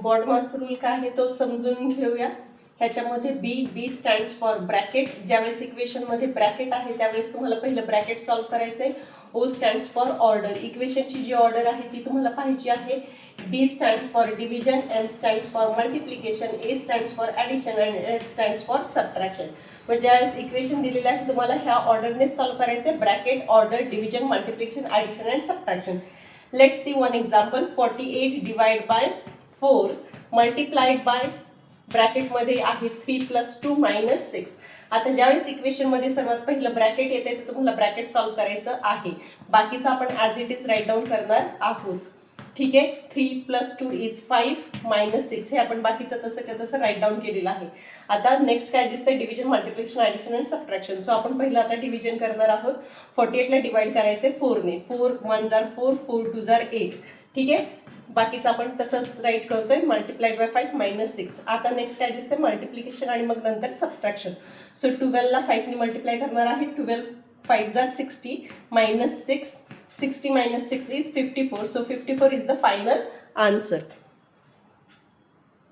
BODMAS rule काय आहे तो समजून घेऊया. ह्याच्यामध्ये बी स्टँड्स फॉर ब्रॅकेट. ज्यावेळेस इक्वेशनमध्ये ब्रॅकेट आहे त्यावेळेस तुम्हाला पहिलं ब्रॅकेट सॉल्व्ह करायचंय. O stands for order. इक्वेशनची जी ऑर्डर आहे ती तुम्हाला पाहिजे आहे. D stands for division, M stands for multiplication, A stands for addition and S stands for subtraction. म्हणजे ज्यावेळेस इक्वेशन दिलेलं आहे तुम्हाला ह्या ऑर्डरने सॉल्व्ह करायचं आहे. Bracket, order, division, multiplication, addition and subtraction. Let's see one example. 48 divide by 4 multiplied by ब्रॅकेटमध्ये आहे 3 + 2 - 6. आता ज्यावेळेस इक्वेशनमध्ये सर्वात पहिलं ब्रॅकेट येते तर तुम्हाला ब्रॅकेट सॉल्व्ह करायचं आहे. बाकीचं आपण as it is write down करणार आहोत. ठीक आहे. 3 + 2 = 5 - 6 हे आपण बाकीचं तसंच्या तसं राईट डाऊन केलेलं आहे. आता नेक्स्ट काय दिसतंय division, multiplication, addition and subtraction. So आपण पहिलं आता डिव्हिजन करणार आहोत. 48ला डिवाइड करायचे 4ने. 4 × 1 = 4, 4 × 2 = 8. ठीक आहे. बाकीचं आपण तसंच राईट करतोय. Multiplied by 5 - 6. आता नेक्स्ट काय दिसतंय मल्टिप्लिकेशन आणि मग नंतर सबट्रॅक्शन. सो 12ला 5ने मल्टिप्लाय करणार आहे. 12 × 5 = 60 - 6. 60 - 6 is 54. So 54 is the final answer.